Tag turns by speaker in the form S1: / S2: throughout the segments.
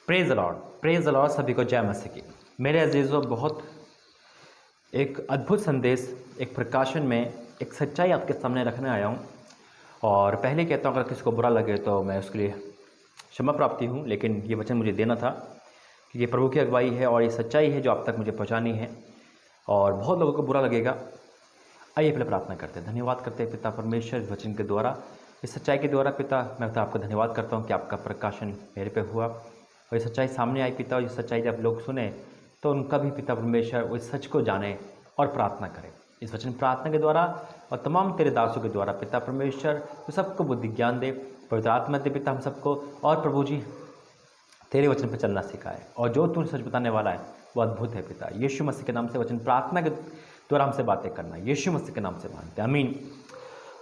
S1: Praise the Lord सभी को जय मसीह की। मेरे अजीज़ों, बहुत एक अद्भुत संदेश, एक प्रकाशन में एक सच्चाई आपके सामने रखने आया हूँ। और पहले कहता हूँ, अगर किसी को बुरा लगे तो मैं उसके लिए क्षमा प्राप्ति हूँ, लेकिन ये वचन मुझे देना था कि ये प्रभु की अगुवाई है और ये सच्चाई है जो आप तक मुझे पहुँचानी है। और बहुत लोगों को बुरा लगेगा। आइए पहले प्रार्थना करते हैं। धन्यवाद करते हैं पिता परमेश्वर, इस वचन के द्वारा, इस सच्चाई के द्वारा। पिता, मैं तो आपका धन्यवाद करता हूँ कि आपका प्रकाशन मेरे पे हुआ और ये सच्चाई सामने आई। पिता, और ये सच्चाई जब लोग सुने तो उनका भी पिता परमेश्वर वो इस सच को जाने और प्रार्थना करें। इस वचन प्रार्थना के द्वारा और तमाम तेरे दासों के द्वारा पिता परमेश्वर तो सबको बुद्धि ज्ञान दे, पवित्र आत्मा दे पिता हम सबको। और प्रभु जी, तेरे वचन पर चलना सिखाए और जो तू सच बताने वाला है वो अद्भुत है। पिता यीशु मसीह के नाम से वचन प्रार्थना के द्वारा हमसे बातें करना, यीशु मसीह के नाम से मांगते हैं, आमीन।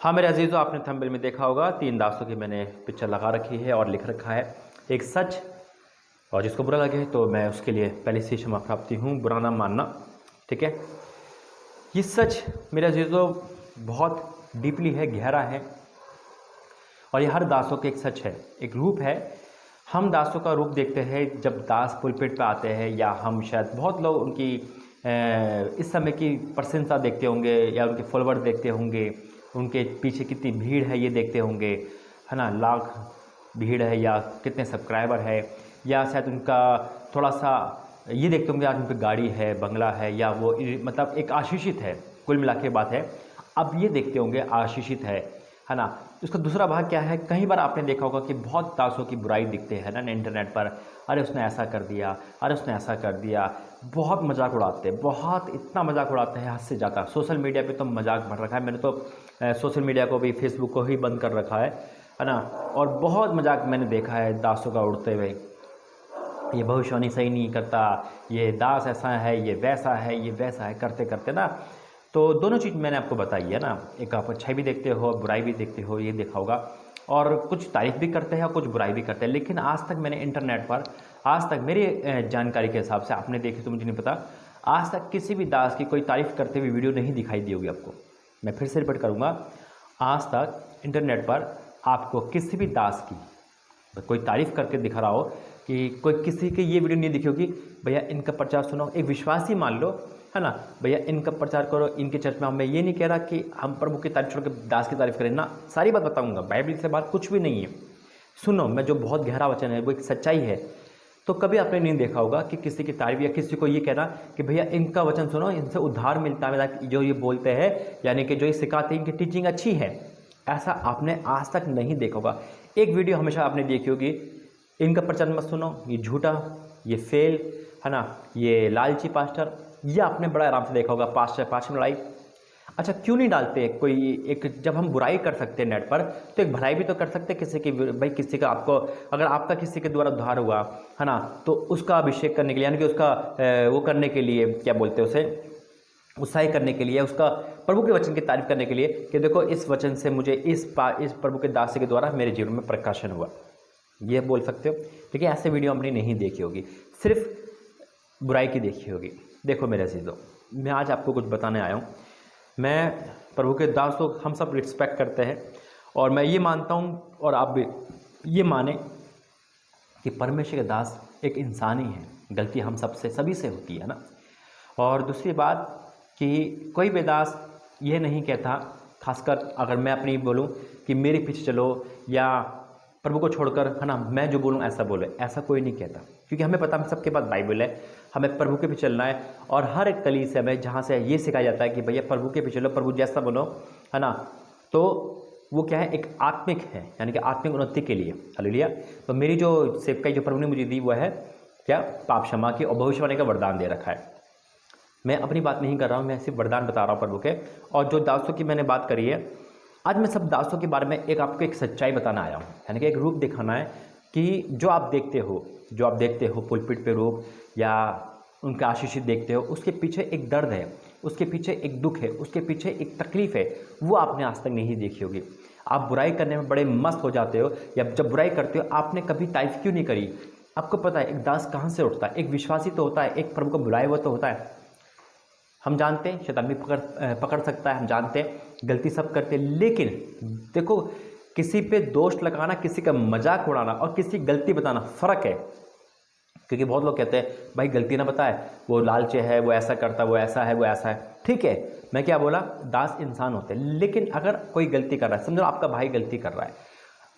S1: हाँ मेरे अजीज़ों, आपने थंबनेल में देखा होगा 3 दासों की मैंने पिक्चर लगा रखी है और लिख रखा है एक सच। और जिसको बुरा लगे तो मैं उसके लिए पहले से क्षमा प्राप्ति हूँ, बुरा ना मानना, ठीक है। ये सच मेरे अजीज़ों बहुत डीपली है, गहरा है और ये हर दासों के एक सच है, एक रूप है। हम दासों का रूप देखते हैं जब दास पुलपिट पे आते हैं, या हम शायद बहुत लोग उनकी इस समय की प्रशंसा देखते होंगे, या उनके फॉलोवर देखते होंगे, उनके पीछे कितनी भीड़ है ये देखते होंगे, है ना, लाख भीड़ है या कितने सब्सक्राइबर है, या शायद उनका थोड़ा सा ये देखते होंगे आज उन पर गाड़ी है, बंगला है, या वो मतलब एक आशीषित है। कुल मिला के बात है, अब ये देखते होंगे आशीषित है ना। उसका दूसरा भाग क्या है, कई बार आपने देखा होगा कि बहुत दासों की बुराई दिखते हैं ना इंटरनेट पर। अरे उसने ऐसा कर दिया, अरे उसने ऐसा कर दिया, बहुत मजाक उड़ाते हैं, बहुत इतना मजाक उड़ाते हैं हद से ज़्यादा। सोशल मीडिया पे तो मजाक बढ़ रखा है, मैंने तो सोशल मीडिया को भी, फेसबुक को ही बंद कर रखा है ना। और बहुत मजाक मैंने देखा है दासों का उड़ते हुए। ये भविष्यवाणी सही नहीं करता, ये दास ऐसा है, ये वैसा है, ये वैसा है, करते करते ना। तो दोनों चीज़ मैंने आपको बताई है ना, एक आप अच्छाई भी देखते हो, बुराई भी देखते हो, ये देखा होगा। और कुछ तारीफ भी करते हैं और कुछ बुराई भी करते हैं। लेकिन आज तक मैंने इंटरनेट पर, आज तक मेरी जानकारी के हिसाब से, आपने देखी तो मुझे नहीं पता, आज तक किसी भी दास की कोई तारीफ करते हुए वीडियो नहीं दिखाई दी होगी आपको। मैं फिर से रिपीट करूँगा, आज तक इंटरनेट पर आपको किसी भी दास की कोई तारीफ करके दिखा रहा हो कि कोई किसी की ये वीडियो नहीं दिखी होगी, भैया इनका प्रचार सुनो। एक विश्वासी मान लो, है ना, भैया इनका प्रचार करो, इनके चर्च में। मैं ये नहीं कह रहा कि हम प्रभु की तारीफ छोड़ के दास की तारीफ करें ना, सारी बात बताऊंगा, बाइबल से बात कुछ भी नहीं है। सुनो, मैं जो बहुत गहरा वचन है वो एक सच्चाई है। तो कभी आपने नहीं देखा होगा कि किसी की तारीफ या किसी को ये कहना कि भैया इनका वचन सुनो, इनसे उद्धार मिलता है, जो ये बोलते हैं, यानी कि जो ये सिखाते हैं, इनकी टीचिंग अच्छी है। ऐसा आपने आज तक नहीं देखा होगा। एक वीडियो हमेशा आपने देखी होगी, इनका प्रचार मत सुनो, ये झूठा, ये फेल, है ना, ये लालची पास्टर। ये आपने बड़ा आराम से देखा होगा, पास्टर लड़ाई। अच्छा, क्यों नहीं डालते कोई एक, जब हम बुराई कर सकते हैं नेट पर तो एक भलाई भी तो कर सकते हैं किसी की। भाई किसी का, आपको अगर आपका किसी के द्वारा उद्धार हुआ, है ना, तो उसका अभिषेक करने के लिए, यानी कि उसका वो करने के लिए, क्या बोलते हैं उसे, उत्साहित करने के लिए, उसका प्रभु के वचन की तारीफ करने के लिए कि देखो इस वचन से मुझे इस प्रभु के दास के द्वारा मेरे जीवन में प्रकाशन हुआ, ये बोल सकते हो। लेकिन ऐसे वीडियो हमने नहीं देखी होगी, सिर्फ बुराई की देखी होगी। देखो मेरे अजीज़ों, मैं आज आपको कुछ बताने आया हूँ। मैं प्रभु के दास को हम सब रिस्पेक्ट करते हैं, और मैं ये मानता हूँ और आप भी ये माने कि परमेश्वर के दास एक इंसान ही है, गलती हम सबसे, सभी से होती है ना। और दूसरी बात कि कोई भी दास ये नहीं कहता, खासकर अगर मैं अपनी बोलूँ कि मेरे पीछे चलो या प्रभु को छोड़कर, है ना, मैं जो बोलूँ ऐसा बोले, ऐसा कोई नहीं कहता। क्योंकि हमें पता, हम सबके पास बाइबल है, हमें प्रभु के पीछे चलना है। और हर एक कलीसिया में जहाँ से ये सिखाया जाता है कि भैया प्रभु के पीछे चलो, प्रभु जैसा बनो, है ना, तो वो क्या है, एक आत्मिक है, यानी कि आत्मिक उन्नति के लिए। हालेलुया। तो मेरी जो सेवकाई जो प्रभु ने मुझे दी वो है क्या, पाप क्षमा की और भविष्यवाणी का वरदान दे रखा है। मैं अपनी बात नहीं कर रहा हूँ, मैं सिर्फ वरदान बता रहा हूँ प्रभु के। और जो दासों की मैंने बात करी है, आज मैं सब दासों के बारे में एक आपको एक सच्चाई बताना आया हूँ, यानी कि एक रूप दिखाना है कि जो आप देखते हो पुलपिट पे रूप, या उनका आशीषित देखते हो, उसके पीछे एक दर्द है, उसके पीछे एक दुख है, उसके पीछे एक तकलीफ है, वो आपने आज तक नहीं देखी होगी। आप बुराई करने में बड़े मस्त हो जाते हो, या जब बुराई करते हो आपने कभी तारीफ क्यों नहीं करी। आपको पता है एक दास कहाँ से उठता है, एक विश्वासी तो होता है, एक प्रभु को बुलाया हुआ तो होता है। हम जानते हैं शैतान भी पकड़ सकता है, हम जानते हैं गलती सब करते हैं, लेकिन देखो किसी पे दोष लगाना, किसी का मजाक उड़ाना और किसी गलती बताना फ़र्क है। क्योंकि बहुत लोग कहते हैं भाई गलती ना बताए, वो लालचे है, वो ऐसा करता, वो ऐसा है, वो ऐसा है। ठीक है, मैं क्या बोला, दास इंसान होते हैं, लेकिन अगर कोई गलती कर रहा है, समझो आपका भाई गलती कर रहा है,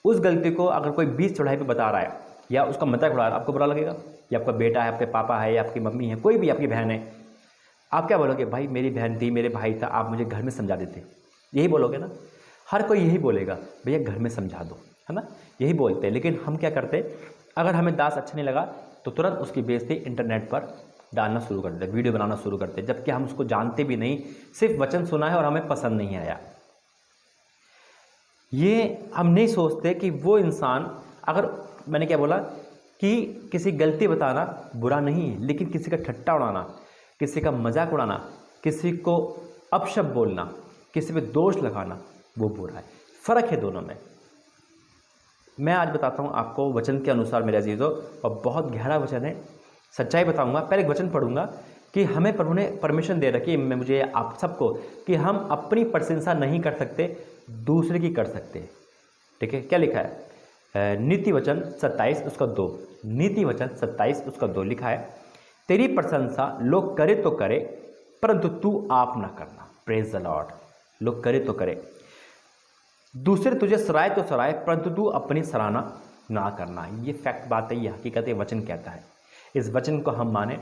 S1: उस गलती को अगर कोई 20 चौड़ाई पे बता रहा है या उसका मजाक उड़ा रहा है, आपको बुरा लगेगा? या आपका बेटा है, आपके पापा है, या आपकी मम्मी है, कोई भी आपकी बहन है, आप क्या बोलोगे? भाई मेरी बहन थी, मेरे भाई था, आप मुझे घर में समझा देते, यही बोलोगे ना? हर कोई यही बोलेगा, भैया घर में समझा दो, है ना, यही बोलते हैं। लेकिन हम क्या करते, अगर हमें दास अच्छा नहीं लगा तो तुरंत उसकी बेइज्जती इंटरनेट पर डालना शुरू कर देते, वीडियो बनाना शुरू करते, जबकि हम उसको जानते भी नहीं, सिर्फ वचन सुना है और हमें पसंद नहीं आया। ये हम नहीं सोचते कि वो इंसान, अगर मैंने क्या बोला कि किसी गलती बताना बुरा नहीं है, लेकिन किसी का ठट्टा उड़ाना, किसी का मजाक उड़ाना, किसी को अपशब्द बोलना, किसी पे दोष लगाना, वो बुरा है। फ़र्क है दोनों में। मैं आज बताता हूँ आपको वचन के अनुसार मेरे अजीज़ों, और बहुत गहरा वचन है, सच्चाई बताऊँगा। पहले एक वचन पढ़ूँगा कि हमें प्रभु ने परमिशन दे रखी है, मुझे आप सबको, कि हम अपनी प्रशंसा नहीं कर सकते, दूसरे की कर सकते। ठीक है, क्या लिखा है? नीति वचन 27 उसका 2, नीति वचन 27 उसका 2 लिखा है, तेरी प्रशंसा लोग करे तो करे, परंतु तू आप ना करना। Praise the Lord. लोग करे तो करे, दूसरे तुझे सराय तो सराय, परंतु तू अपनी सराहना ना करना। ये फैक्ट बात है, ये हकीकत है, वचन कहता है। इस वचन को हम माने,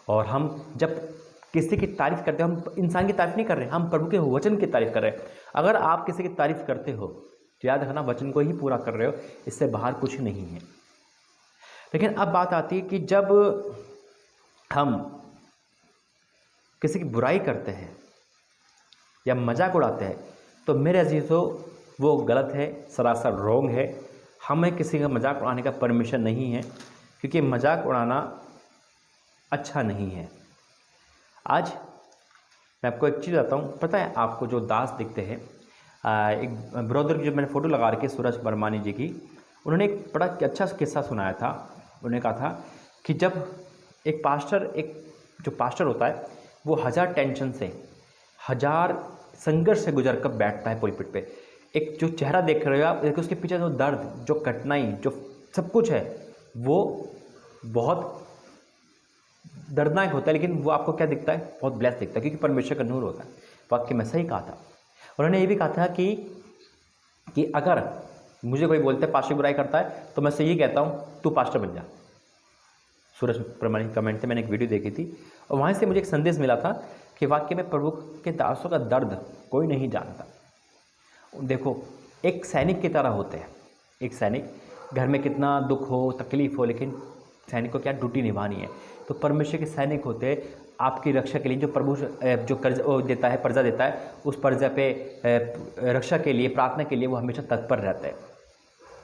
S1: और हम जब किसी की तारीफ करते हैं, हम इंसान की तारीफ नहीं कर रहे, हम प्रभु के वचन की तारीफ कर रहे हैं। अगर आप किसी की तारीफ करते हो तो याद रखना, वचन को ही पूरा कर रहे हो, इससे बाहर कुछ नहीं है। लेकिन अब बात आती है कि जब हम किसी की बुराई करते हैं या मजाक उड़ाते हैं, तो मेरे अजीज़ों वो गलत है, सरासर रॉन्ग है। हमें किसी का मजाक उड़ाने का परमिशन नहीं है, क्योंकि मजाक उड़ाना अच्छा नहीं है। आज मैं आपको एक चीज़ बताता हूँ, पता है आपको जो दास दिखते हैं, एक ब्रदर की जो मैंने फ़ोटो लगा रखी है, सूरज बरमानी जी की, उन्होंने एक बड़ा अच्छा किस्सा सुनाया था। उन्होंने कहा था कि जब एक पास्टर, एक जो पास्टर होता है, वो 1000 टेंशन से, 1000 संघर्ष से गुजर कर बैठता है पुलपिट पे। एक जो चेहरा देख रहे हो आप, देखो उसके पीछे जो दर्द, जो कठिनाई, जो सब कुछ है, वो बहुत दर्दनाक होता है, लेकिन वो आपको क्या दिखता है? बहुत ब्लेस दिखता है, क्योंकि परमेश्वर का नूर होता है। वाक्य में सही कहा था। उन्होंने ये भी कहा था कि अगर मुझे कोई बोलते पास्टर बुराई करता है, तो मैं से ये कहता हूँ तू पास्टर बन जा। सूरज प्रमाणिक कमेंट से मैंने एक वीडियो देखी थी, और वहाँ से मुझे एक संदेश मिला था कि वाक्य में प्रभु के दासों का दर्द कोई नहीं जानता। देखो, एक सैनिक की तरह होते हैं। एक सैनिक, घर में कितना दुख हो, तकलीफ हो, लेकिन सैनिक को क्या ड्यूटी निभानी है। तो परमेश्वर के सैनिक होते हैं, आपकी रक्षा के लिए, जो प्रभु जो कर्ज देता है, पर्जा देता है, उस पर्जा पे रक्षा के लिए, प्रार्थना के लिए वो हमेशा तत्पर रहता है।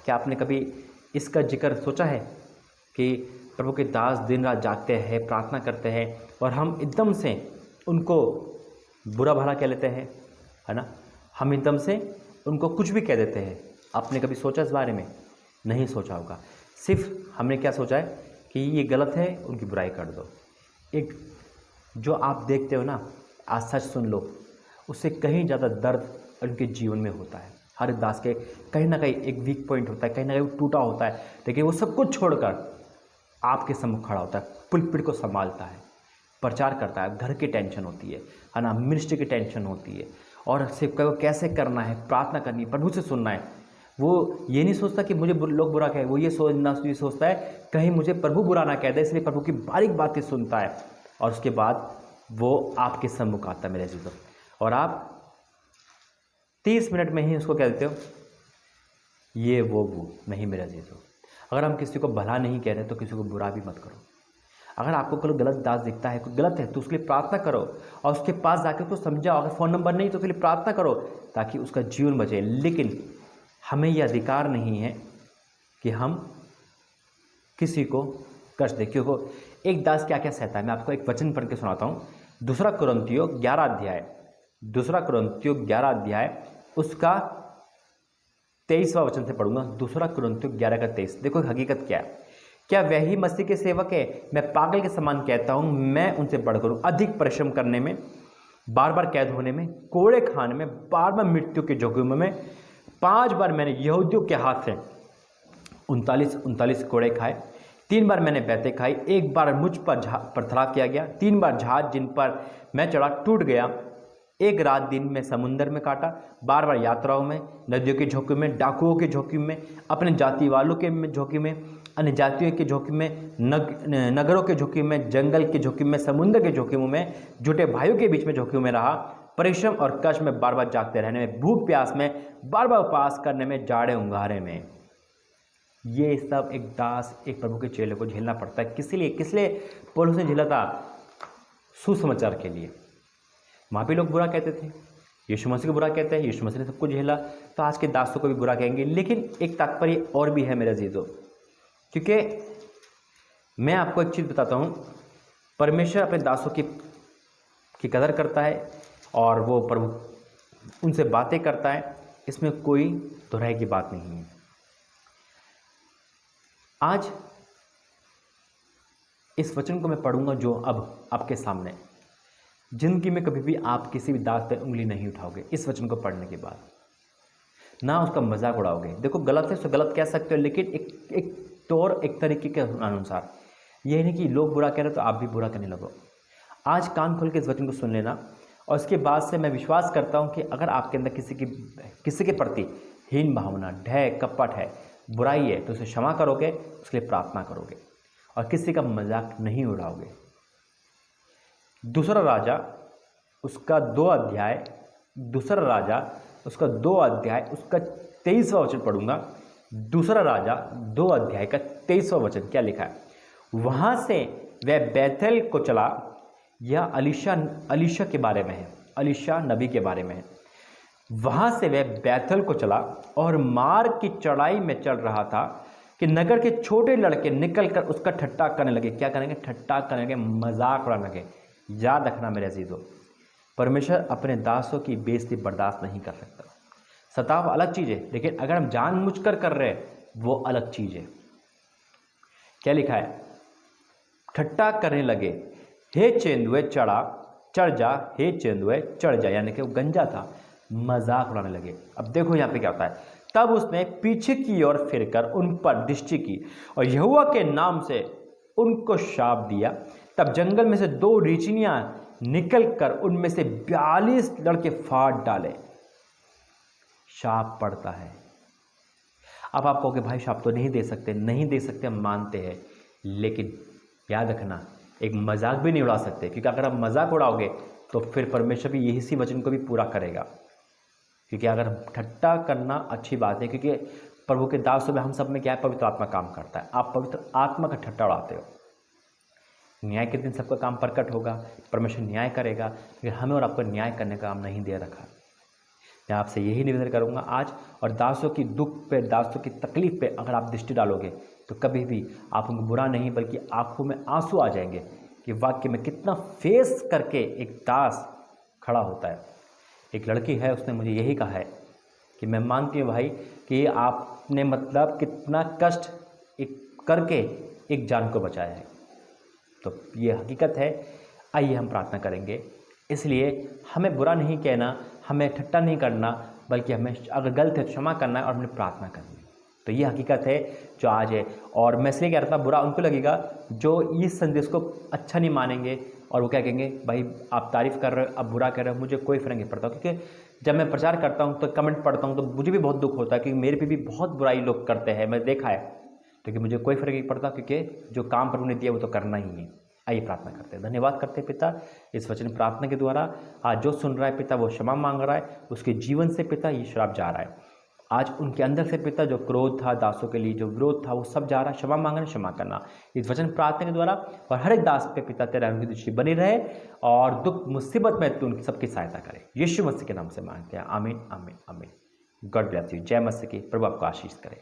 S1: क्या आपने कभी इसका जिक्र सोचा है कि प्रभु के दास दिन रात जागते हैं, प्रार्थना करते हैं, और हम एकदम से उनको बुरा भला कह लेते हैं, है ना? हम एकदम से उनको कुछ भी कह देते हैं। आपने कभी सोचा इस बारे में? नहीं सोचा होगा। सिर्फ हमने क्या सोचा है कि ये गलत है, उनकी बुराई कर दो। एक जो आप देखते हो ना, आज सच सुन लो, उससे कहीं ज़्यादा दर्द उनके जीवन में होता है। हर एक दास के कहीं ना कहीं एक वीक पॉइंट होता है, कहीं ना कहीं वो टूटा होता है, लेकिन वो सब कुछ छोड़कर आपके सम्मुख खड़ा होता है, पुलपिट को संभालता है, प्रचार करता है। घर की टेंशन होती है ना, मिनिस्ट्री की टेंशन होती है, और सिर्फ को कैसे करना है, प्रार्थना करनी है, प्रभु से सुनना है। वो ये नहीं सोचता कि मुझे लोग बुरा कहे, वो ये सोचता है कहीं मुझे प्रभु बुरा ना कह दे, इसलिए प्रभु की बारीक बातें सुनता है, और उसके बाद वो आपके सम्मुख आता है मेरे जीवन, और आप 30 मिनट में ही उसको कह देते हो ये वो नहीं मेरा जीवन। अगर हम किसी को भला नहीं कह रहे तो किसी को बुरा भी मत करो। अगर आपको कोई गलत दास दिखता है, कोई गलत है, तो उसके लिए प्रार्थना करो, और उसके पास जाकर उसको समझाओ। अगर फ़ोन नंबर नहीं तो उसके लिए प्रार्थना करो, ताकि उसका जीवन बचे। लेकिन हमें यह अधिकार नहीं है कि हम किसी को कष्ट दें, क्योंकि एक दास क्या क्या सहता है। मैं आपको एक वचन पढ़ के सुनाता हूँ। 2 कुरिन्थियों 11 अध्याय, 2 कुरिन्थियों 11 अध्याय उसका 23वां वचन से पढ़ूंगा। 2 कुरिन्थियों 11 का 23। देखो हकीकत क्या है। क्या वही मसीह के सेवक है? मैं पागल के समान कहता हूँ, मैं उनसे बढ़कर हूँ। अधिक परिश्रम करने में, बार बार कैद होने में, कोड़े खाने में, बार बार मृत्यु के जोखिम में। 5 बार मैंने यहूदियों के हाथ से 39 कोड़े खाए, 3 बार मैंने बैतें खाई, 1 बार मुझ पर पथराव किया गया, 3 बार जहाज जिन पर मैं चढ़ा टूट गया, 1 रात दिन में समुंदर में काटा, बार बार यात्राओं में, नदियों के झोंके में, डाकुओं के जोखिम में, अपने जाति वालों के जोखिम में, अन्य जातियों के जोखिम में, नगरों के जोखिम में, जंगल के जोखिम में, समुद्र के जोखिमों में, झूठे भाइयों के बीच में जोखिम में रहा, परिश्रम और कष्ट में बार बार जागते रहने में, भूख प्यास में, बार बार उपवास करने में, जाड़े उंगारे में। ये सब एक दास, एक प्रभु के चेले को झेलना पड़ता है। किस लिए पौलुस ने झेला था? सुसमाचार के लिए। वहाँ भी लोग बुरा कहते थे, यीशु मसीह को बुरा कहते हैं, यीशु मसीह ने सबको झेला, तो आज के दासों को भी बुरा कहेंगे। लेकिन एक तात्पर्य और भी है मेरे अजीजों, क्योंकि मैं आपको एक चीज़ बताता हूँ, परमेश्वर अपने दासों की कदर करता है और वो प्रभु उनसे बातें करता है, इसमें कोई दोहराई की बात नहीं है। आज इस वचन को मैं पढ़ूंगा जो अब आपके सामने। जिंदगी में कभी भी आप किसी भी दास पर उंगली नहीं उठाओगे इस वचन को पढ़ने के बाद, ना उसका मजाक उड़ाओगे। देखो गलत है तो गलत कह सकते हो, लेकिन एक तरीके के अनुसार। यह नहीं कि लोग बुरा कह रहे तो आप भी बुरा करने लगो। आज कान खोल के इस वचन को सुन लेना, और इसके बाद से मैं विश्वास करता हूँ कि अगर आपके अंदर किसी के प्रति हीन भावना, ढय, कपट है, बुराई है, तो उसे क्षमा करोगे, उसके लिए प्रार्थना करोगे और किसी का मजाक नहीं उड़ाओगे। दूसरा राजा उसका 2 अध्याय उसका 23वां वचन पढ़ूंगा। दूसरा राजा 2 अध्याय का 23वां वचन क्या लिखा है? वहां से वह बैतल को चला। यह अलीशा के बारे में है, अलीशा नबी के बारे में है। वहां से वह बैतल को चला और मार्ग की चढ़ाई में चल रहा था कि नगर के छोटे लड़के निकलकर उसका ठट्टा करने लगे। क्या करेंगे? ठट्टा करने लगे, मजाक उड़ाने लगे। याद रखना मेरे अजीजों, परमेश्वर अपने दासों की बेइज्जती बर्दाश्त नहीं कर सकता। सताव अलग चीज़ है, लेकिन अगर हम जानबूझकर कर रहे हैं वो अलग चीज़ है। क्या लिखा है? ठट्टा करने लगे, हे चेंदुए चढ़ जा, हे चेंदुए चढ़ जा, यानी कि वो गंजा था, मजाक उड़ाने लगे। अब देखो यहाँ पे क्या होता है। तब उसने पीछे की ओर फिरकर उन पर दृष्टि की और यहोवा के नाम से उनको शाप दिया। तब जंगल में से 2 रीछनियां निकलकर उनमें से 42 लड़के फाड़ डाले। शाप पड़ता है। अब आप कहोगे भाई शाप तो नहीं दे सकते, हम मानते हैं, लेकिन याद रखना एक मजाक भी नहीं उड़ा सकते, क्योंकि अगर आप मजाक उड़ाओगे तो फिर परमेश्वर भी इसी वचन को भी पूरा करेगा। क्योंकि अगर ठट्टा करना अच्छी बात है, क्योंकि प्रभु के दासों में हम सब में क्या है? पवित्र आत्मा काम करता है। आप पवित्र आत्मा का ठट्टा उड़ाते हो। न्याय के दिन सबका काम प्रकट होगा, परमेश्वर न्याय करेगा, लेकिन हमें और आपको न्याय करने का काम नहीं दे रखा। मैं आपसे यही निवेदन करूंगा आज, और दासों की दुख पे, दासों की तकलीफ पे अगर आप दृष्टि डालोगे तो कभी भी आप उनको बुरा नहीं, बल्कि आंखों में आंसू आ जाएंगे कि वाक्य में कितना फेस करके एक दास खड़ा होता है। एक लड़की है, उसने मुझे यही कहा है कि मैं मानती हूँ भाई कि आपने मतलब कितना कष्ट करके एक जान को बचाया है। तो ये हकीकत है। आइए हम प्रार्थना करेंगे। इसलिए हमें बुरा नहीं कहना, हमें ठट्टा नहीं करना, बल्कि हमें अगर गलत है तो क्षमा करना है और हमें प्रार्थना करनी है। तो ये हकीकत है जो आज है। और मैं इसलिए कह रहा था, बुरा उनको लगेगा जो इस संदेश को अच्छा नहीं मानेंगे और वो क्या कहेंगे, भाई आप तारीफ़ कर रहे हो, आप बुरा कर रहे हो, मुझे कोई फ़र्क नहीं पड़ता। क्योंकि जब मैं प्रचार करता हूँ तो कमेंट पढ़ता हूँ तो मुझे भी बहुत दुख होता है, क्योंकि मेरे पे भी बहुत बुराई लोग करते हैं, मैं देखा है। लेकिन मुझे कोई फ़र्क नहीं पड़ता, क्योंकि जो काम प्रभु ने दिया वो तो करना ही है। आइए प्रार्थना करते हैं। धन्यवाद करते हैं पिता, इस वचन प्रार्थना के द्वारा आज जो सुन रहा है पिता वो क्षमा मांग रहा है, उसके जीवन से पिता ये श्राप जा रहा है। आज उनके अंदर से पिता जो क्रोध था, दासों के लिए जो विरोध था, वो सब जा रहा है। क्षमा मांगना, क्षमा करना इस वचन प्रार्थना के द्वारा। और हर एक दास पे पिता तेरा उनकी दृष्टि बनी रहे और दुख मुसीबत में तू उनकी सबकी सहायता करे। यीशु मसीह के नाम से मांगते हैं, आमीन आमीन आमीन। God bless you. जय मसीह की। प्रभु आपको आशीष करे।